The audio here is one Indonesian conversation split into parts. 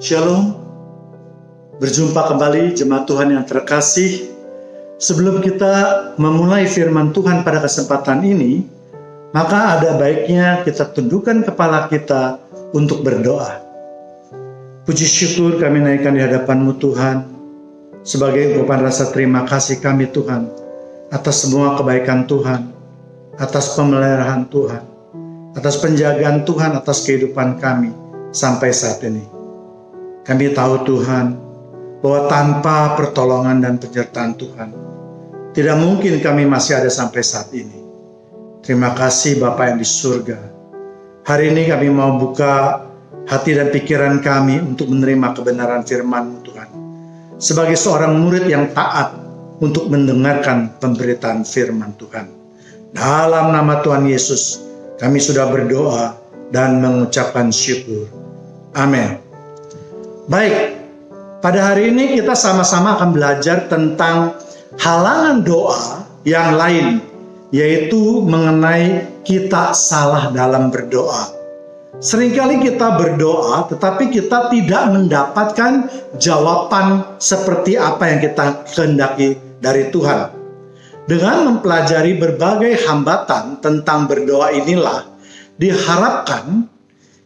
Shalom, berjumpa kembali jemaat Tuhan yang terkasih. Sebelum kita memulai firman Tuhan pada kesempatan ini, maka ada baiknya kita tundukkan kepala kita untuk berdoa. Puji syukur kami naikkan di hadapan-Mu Tuhan, sebagai ungkapan rasa terima kasih kami Tuhan, atas semua kebaikan Tuhan, atas pemeliharaan Tuhan, atas penjagaan Tuhan, atas kehidupan kami sampai saat ini. Kami tahu Tuhan, bahwa tanpa pertolongan dan penyertaan Tuhan, tidak mungkin kami masih ada sampai saat ini. Terima kasih Bapa yang di surga. Hari ini kami mau buka hati dan pikiran kami untuk menerima kebenaran firman Tuhan. Sebagai seorang murid yang taat untuk mendengarkan pemberitaan firman Tuhan. Dalam nama Tuhan Yesus, kami sudah berdoa dan mengucapkan syukur. Amin. Baik, pada hari ini kita sama-sama akan belajar tentang halangan doa yang lain, yaitu mengenai kita salah dalam berdoa. Seringkali kita berdoa, tetapi kita tidak mendapatkan jawaban seperti apa yang kita kehendaki dari Tuhan. Dengan mempelajari berbagai hambatan tentang berdoa inilah, diharapkan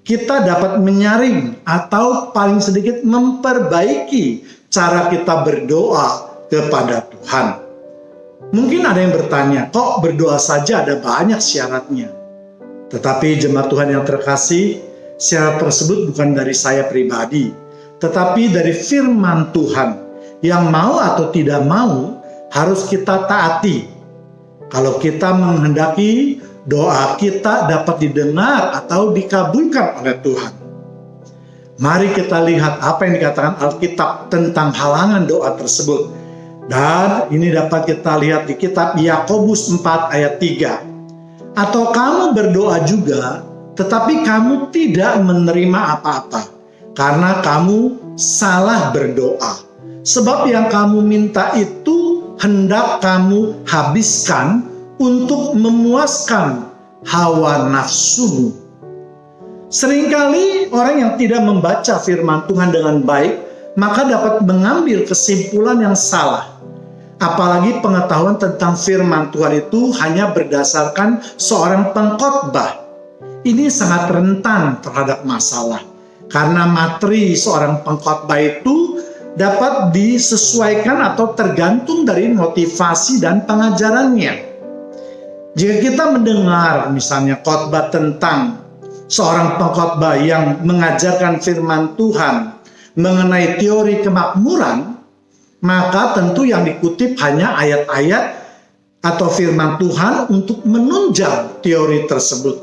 kita dapat menyaring atau paling sedikit memperbaiki cara kita berdoa kepada Tuhan. Mungkin ada yang bertanya, kok berdoa saja ada banyak syaratnya? Tetapi jemaat Tuhan yang terkasih, syarat tersebut bukan dari saya pribadi, tetapi dari firman Tuhan yang mau atau tidak mau harus kita taati. Kalau kita menghendaki doa kita dapat didengar atau dikabulkan oleh Tuhan. Mari kita lihat apa yang dikatakan Alkitab tentang halangan doa tersebut. Dan ini dapat kita lihat di kitab Yakobus 4 ayat 3. Atau kamu berdoa juga, tetapi kamu tidak menerima apa-apa, karena kamu salah berdoa. Sebab yang kamu minta itu hendak kamu habiskan untuk memuaskan hawa nafsumu. Seringkali orang yang tidak membaca firman Tuhan dengan baik, maka dapat mengambil kesimpulan yang salah. Apalagi pengetahuan tentang firman Tuhan itu hanya berdasarkan seorang pengkhotbah. Ini sangat rentan terhadap masalah, karena materi seorang pengkhotbah itu dapat disesuaikan atau tergantung dari motivasi dan pengajarannya. Jika kita mendengar misalnya khotbah tentang seorang pengkhotbah yang mengajarkan firman Tuhan mengenai teori kemakmuran, maka tentu yang dikutip hanya ayat-ayat atau firman Tuhan untuk menunjang teori tersebut.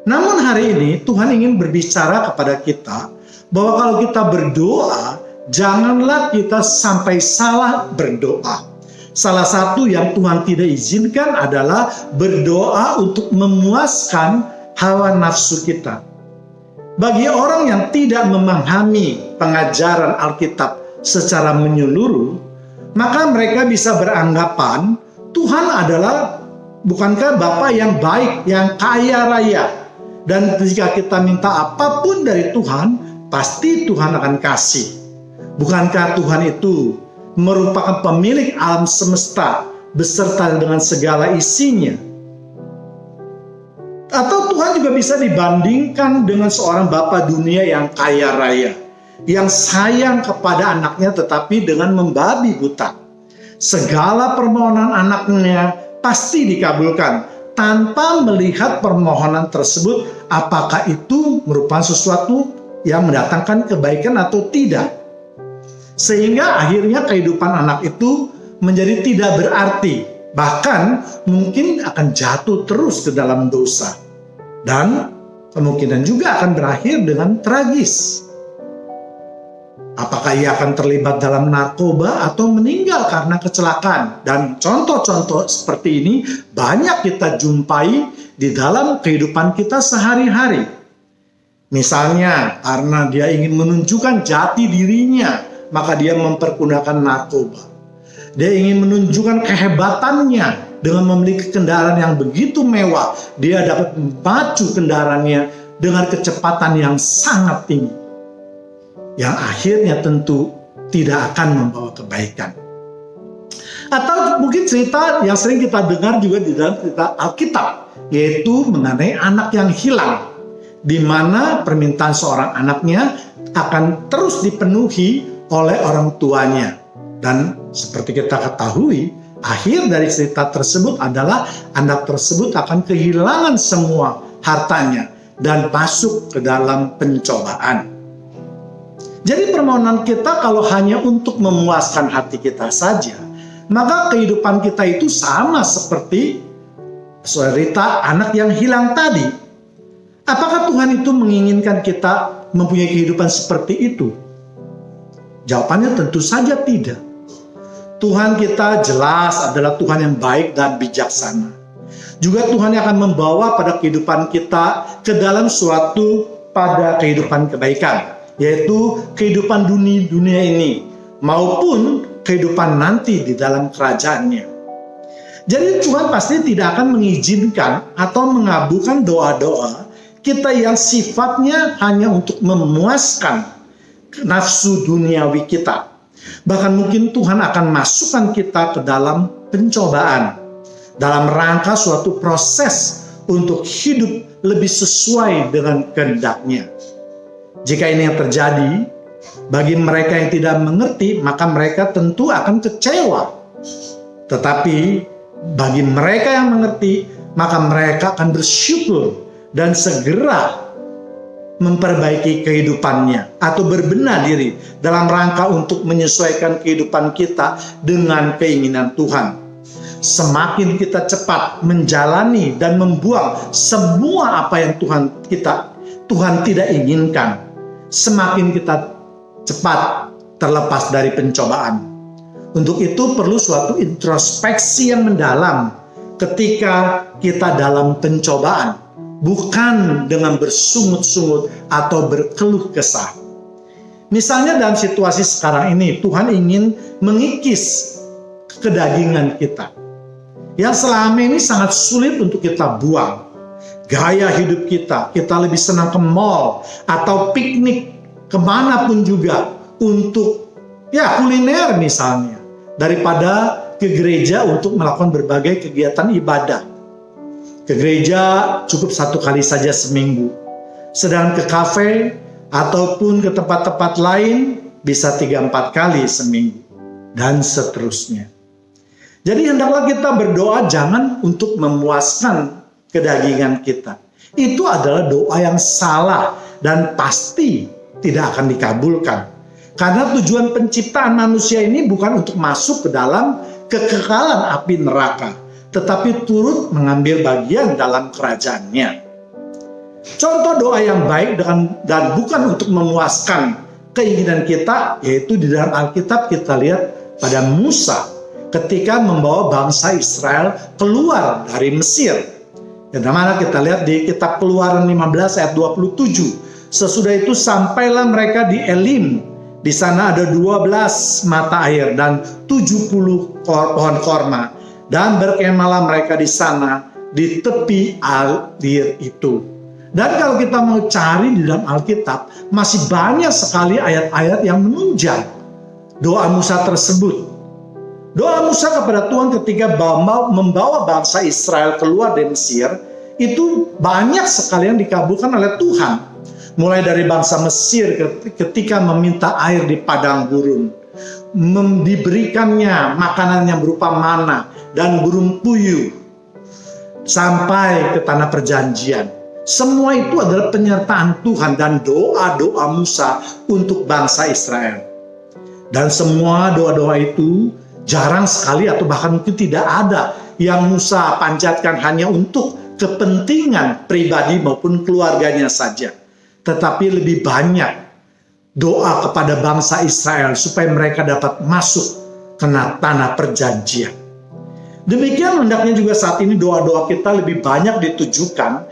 Namun hari ini Tuhan ingin berbicara kepada kita bahwa kalau kita berdoa, janganlah kita sampai salah berdoa. Salah satu yang Tuhan tidak izinkan adalah berdoa untuk memuaskan hawa nafsu kita. Bagi orang yang tidak memahami pengajaran Alkitab secara menyeluruh, maka mereka bisa beranggapan Tuhan adalah bukankah Bapa yang baik, yang kaya raya. Dan jika kita minta apapun dari Tuhan, pasti Tuhan akan kasih. Bukankah Tuhan itu merupakan pemilik alam semesta beserta dengan segala isinya? Atau Tuhan juga bisa dibandingkan dengan seorang bapa dunia yang kaya raya, yang sayang kepada anaknya tetapi dengan membabi buta. Segala permohonan anaknya pasti dikabulkan tanpa melihat permohonan tersebut apakah itu merupakan sesuatu yang mendatangkan kebaikan atau tidak. Sehingga akhirnya kehidupan anak itu menjadi tidak berarti, bahkan mungkin akan jatuh terus ke dalam dosa, dan kemungkinan juga akan berakhir dengan tragis. Apakah ia akan terlibat dalam narkoba atau meninggal karena kecelakaan? Dan contoh-contoh seperti ini banyak kita jumpai di dalam kehidupan kita sehari-hari. Misalnya karena dia ingin menunjukkan jati dirinya, maka dia mempergunakan narkoba. Dia ingin menunjukkan kehebatannya dengan memiliki kendaraan yang begitu mewah. Dia dapat memacu kendaraannya dengan kecepatan yang sangat tinggi. yang akhirnya tentu tidak akan membawa kebaikan. Atau mungkin cerita yang sering kita dengar juga di dalam cerita Alkitab, yaitu mengenai anak yang hilang, di mana permintaan seorang anaknya akan terus dipenuhi oleh orang tuanya. Dan seperti kita ketahui, akhir dari cerita tersebut adalah anak tersebut akan kehilangan semua hartanya dan masuk ke dalam pencobaan. Jadi permohonan kita kalau hanya untuk memuaskan hati kita saja, maka kehidupan kita itu sama seperti cerita anak yang hilang tadi. Apakah Tuhan itu menginginkan kita mempunyai kehidupan seperti itu? Jawabannya tentu saja tidak. Tuhan kita jelas adalah Tuhan yang baik dan bijaksana. Juga Tuhan yang akan membawa pada kehidupan kita ke dalam suatu pada kehidupan kebaikan, yaitu kehidupan dunia ini maupun kehidupan nanti di dalam kerajaannya. Jadi Tuhan pasti tidak akan mengizinkan atau mengabulkan doa-doa kita yang sifatnya hanya untuk memuaskan nafsu duniawi kita. Bahkan mungkin Tuhan akan masukkan kita ke dalam pencobaan dalam rangka suatu proses untuk hidup lebih sesuai dengan kehendak-Nya. Jika ini yang terjadi, bagi mereka yang tidak mengerti, maka mereka tentu akan kecewa. Tetapi bagi mereka yang mengerti, maka mereka akan bersyukur dan segera memperbaiki kehidupannya atau berbenah diri dalam rangka untuk menyesuaikan kehidupan kita dengan keinginan Tuhan. Semakin kita cepat menjalani dan membuang semua apa yang Tuhan tidak inginkan, semakin kita cepat terlepas dari pencobaan. Untuk itu perlu suatu introspeksi yang mendalam ketika kita dalam pencobaan, bukan dengan bersungut-sungut atau berkeluh kesah. Misalnya dalam situasi sekarang ini, Tuhan ingin mengikis kedagingan kita yang selama ini sangat sulit untuk kita buang. Gaya hidup kita lebih senang ke mall atau piknik kemanapun juga untuk kuliner misalnya, daripada ke gereja untuk melakukan berbagai kegiatan ibadah. Ke gereja cukup 1 kali saja seminggu, sedang ke kafe ataupun ke tempat-tempat lain bisa 3-4 kali seminggu, dan seterusnya. Jadi hendaklah kita berdoa jangan untuk memuaskan kedagingan kita. Itu adalah doa yang salah dan pasti tidak akan dikabulkan. Karena tujuan penciptaan manusia ini bukan untuk masuk ke dalam kekekalan api neraka, tetapi turut mengambil bagian dalam kerajaannya. Contoh doa yang baik dan bukan untuk memuaskan keinginan kita, yaitu di dalam Alkitab kita lihat pada Musa ketika membawa bangsa Israel keluar dari Mesir. Yang mana kita lihat di kitab Keluaran 15 ayat 27. Sesudah itu sampailah mereka di Elim. Di sana ada 12 mata air dan 70 pohon korma. Dan berkemahlah mereka di sana di tepi air itu. Dan kalau kita mau cari di dalam Alkitab, masih banyak sekali ayat-ayat yang menunjang doa Musa tersebut. Doa Musa kepada Tuhan ketika membawa bangsa Israel keluar dari Mesir, itu banyak sekali yang dikabulkan oleh Tuhan. Mulai dari bangsa Mesir ketika meminta air di padang gurun, diberikannya makanan yang berupa mana dan burung puyuh, sampai ke tanah perjanjian. Semua itu adalah penyertaan Tuhan dan doa-doa Musa untuk bangsa Israel. Dan semua doa-doa itu jarang sekali atau bahkan mungkin tidak ada yang Musa panjatkan hanya untuk kepentingan pribadi maupun keluarganya saja. Tetapi lebih banyak doa kepada bangsa Israel supaya mereka dapat masuk ke tanah perjanjian. Demikian hendaknya juga saat ini doa-doa kita lebih banyak ditujukan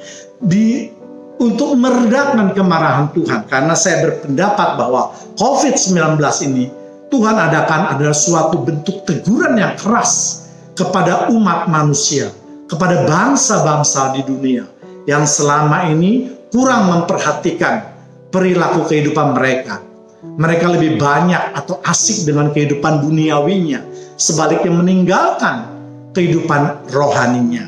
untuk meredakan kemarahan Tuhan. Karena saya berpendapat bahwa COVID-19 ini Tuhan adakan adalah suatu bentuk teguran yang keras kepada umat manusia, kepada bangsa-bangsa di dunia yang selama ini kurang memperhatikan perilaku kehidupan mereka. Mereka lebih banyak atau asik dengan kehidupan duniawinya, sebaliknya meninggalkan kehidupan rohaninya.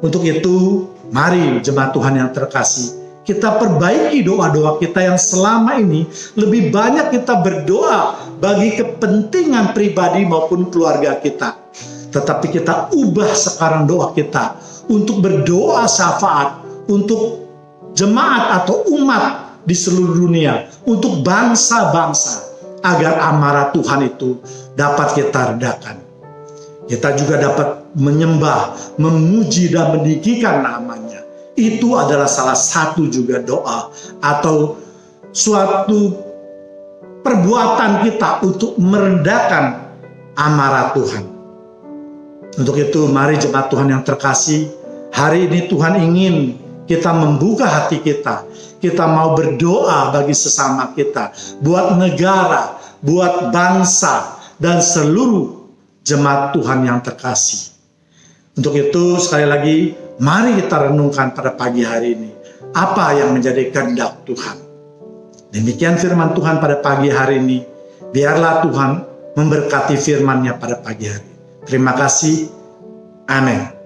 Untuk itu, mari jemaat Tuhan yang terkasih, kita perbaiki doa-doa kita yang selama ini lebih banyak kita berdoa bagi kepentingan pribadi maupun keluarga kita. Tetapi kita ubah sekarang doa kita untuk berdoa syafaat untuk jemaat atau umat di seluruh dunia, untuk bangsa-bangsa, agar amarah Tuhan itu dapat kita redakan. Kita juga dapat menyembah, memuji dan meninggikan namanya. Itu adalah salah satu juga doa atau suatu perbuatan kita untuk meredakan amarah Tuhan. Untuk itu mari jemaat Tuhan yang terkasih, hari ini Tuhan ingin kita membuka hati kita. Kita mau berdoa bagi sesama kita, buat negara, buat bangsa, dan seluruh jemaat Tuhan yang terkasih. Untuk itu sekali lagi, mari kita renungkan pada pagi hari ini, apa yang menjadi kehendak Tuhan. Demikian firman Tuhan pada pagi hari ini. Biarlah Tuhan memberkati firman-Nya pada pagi hari. Terima kasih. Amin.